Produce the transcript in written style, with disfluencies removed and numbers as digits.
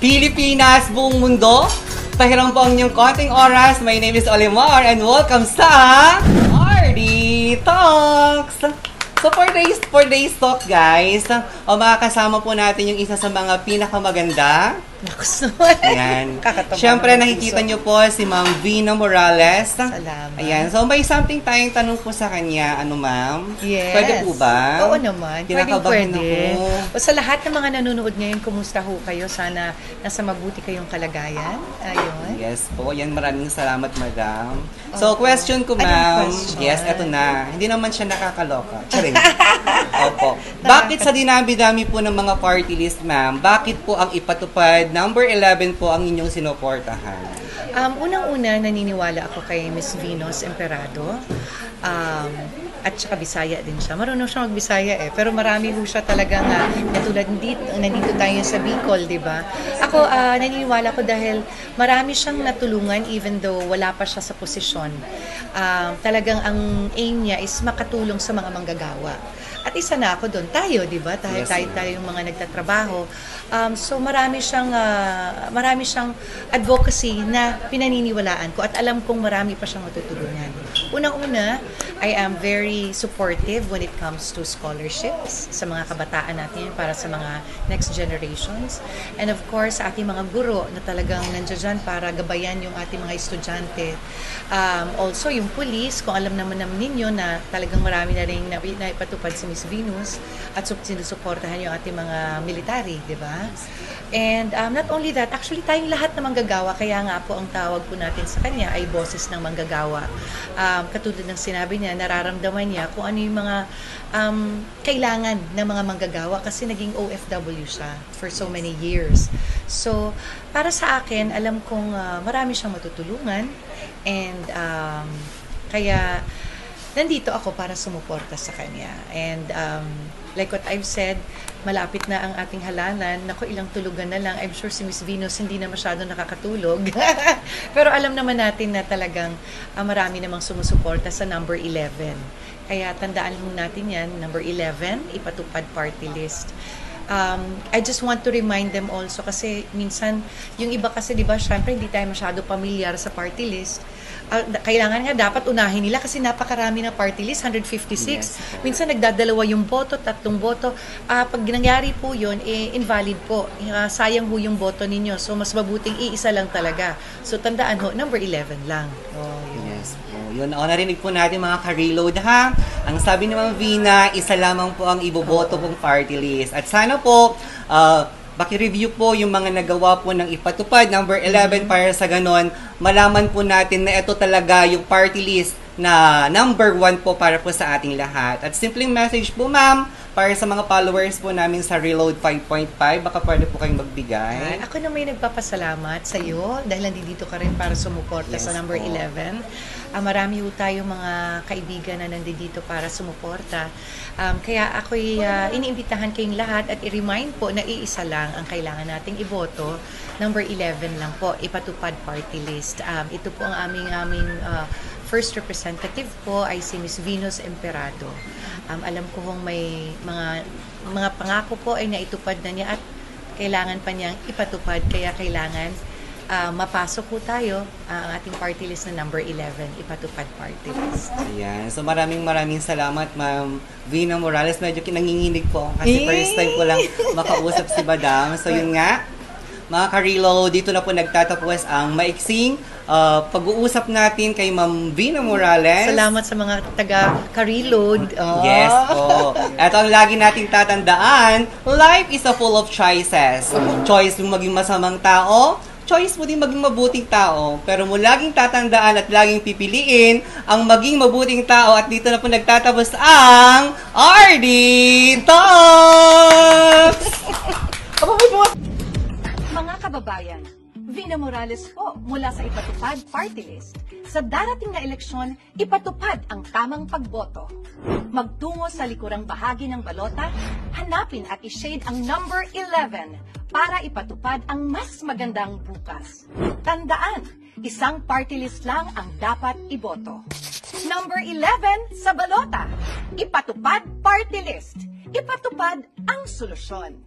Pilipinas, buong mundo. Pahiram po ang inyong konting oras. My name is Olimar and welcome sa RD Talks! So for today's talk guys, makakasama po natin yung isa sa mga pinakamaganda. Nakus naman. Ayan. Siyempre nakikita nyo po si Ma'am Vina Morales. Salamat. Ayan. So may something tayong tanong po sa kanya. Ano ma'am? Yes. Pwede po ba? Oo naman. Pwede. O sa lahat ng mga nanonood ngayon, kumusta ho kayo? Sana nasa mabuti kayong kalagayan. Ayun. Yes po. Yan, maraming salamat madam. So question ko ma'am. Yes, eto na. Hindi naman siya nakakaloka. Charing. Opo. Bakit sa dinami-dami po ng mga party list ma'am, bakit po ang ipatupad number 11 po ang inyong sinuportahan? Unang-una, naniniwala ako kay Miss Venus Emperado. At saka Bisaya din siya. Marunong siya mag-Bisaya eh. Pero marami ho siya talagang, katulad nandito tayo sa Bicol, di ba? Ako, naniniwala ko dahil marami siyang natulungan even though wala pa siya sa posisyon. Talagang ang aim niya is makatulong sa mga manggagawa. At isa na ako doon. Tayo, di ba? Tayo yung mga nagtatrabaho. So marami siyang advocacy na pinaniniwalaan ko at alam kong marami pa siyang matutulungan. Unang-una, I am very supportive when it comes to scholarships sa mga kabataan natin para sa mga next generations. And of course, sa ating mga guro na talagang nandiyan para gabayan yung ating mga estudyante. Also, yung police, kung alam naman ninyo na talagang marami na rin naipatupad si Miss Venus at sinusuportahan yung ating mga military, di ba? And not only that, actually tayong lahat na manggagawa, kaya nga po ang tawag po natin sa kanya ay boses ng manggagawa. Katulad ng sinabi niya, nararamdaman niya kung ano yung mga kailangan ng mga manggagawa kasi naging OFW siya for so many years. So, para sa akin, alam kong marami siyang matutulungan and kaya nandito ako para sumuporta sa kanya. And like what I've said, malapit na ang ating halalan. Naku, ilang tulugan na lang. I'm sure si Miss Venus hindi na masyado nakakatulog. Pero alam naman natin na talagang marami namang sumusuporta sa number 11. Kaya tandaan natin yan, number 11, ipatupad party list. I just want to remind them also kasi minsan, yung iba kasi diba, syempre hindi tayo masyado pamilyar sa party list. Kailangan nga dapat unahin nila kasi napakarami na party list, 156. Yes. Minsan nagdadalawa yung boto, 3 boto. Pag nangyari po yun, invalid po. Sayang ho yung boto ninyo. So mas mabuting iisa lang talaga. So tandaan ho, number 11 lang. Yes po. Yun, narinig po natin mga ka-reload ha. Ang sabi ni Ma'am Vina, isa lamang po ang iboboto pong party list. At sana po, paki-review po yung mga nagawa po ng ipatupad, number 11, para sa ganon, malaman po natin na ito talaga yung party list na number 1 po para po sa ating lahat. At simpleng message po ma'am, para sa mga followers po namin sa Reload 5.5, baka pwede po kayong magbigay. Ako na may nagpapasalamat sa iyo dahil nandito ka rin para sumuporta sa number 11. Marami po tayong mga kaibigan na nandito para sumuporta. Kaya ako'y iniimbitahan kayong lahat at i-remind po na iisa lang ang kailangan nating iboto. Number 11 lang po, ipatupad party list. Ito po ang aming first representative po ay si Miss Venus Emperado. Alam ko kung may mga pangako po ay naitupad na niya at kailangan pa niyang ipatupad. Kaya kailangan mapasok po tayo ang ating party list na number 11, ipatupad party list. Ayan. So maraming salamat Ma'am Vina Morales. Medyo nanginginig po kasi first time ko lang makausap si Madam. So yun nga, mga ka-reload, dito na po nagtatapos ang maiksing pag-uusap natin kay Ma'am Vina Morales. Salamat sa mga taga-ka-reload. Yes po. Ito ang lagi nating tatandaan, life is a full of choices. Choice mo maging masamang tao, choice mo din maging mabuting tao. Pero mo laging tatandaan at laging pipiliin ang maging mabuting tao. At dito na po nagtatapos ang RD Talks! Mga kababayan, Vina Morales po mula sa Ipatupad Party List. Sa darating na eleksyon, ipatupad ang tamang pagboto. Magtungo sa likurang bahagi ng balota, hanapin at i-shade ang number 11 para ipatupad ang mas magandang bukas. Tandaan, isang party list lang ang dapat iboto. Number 11 sa balota, Ipatupad Party List. Ipatupad ang solusyon.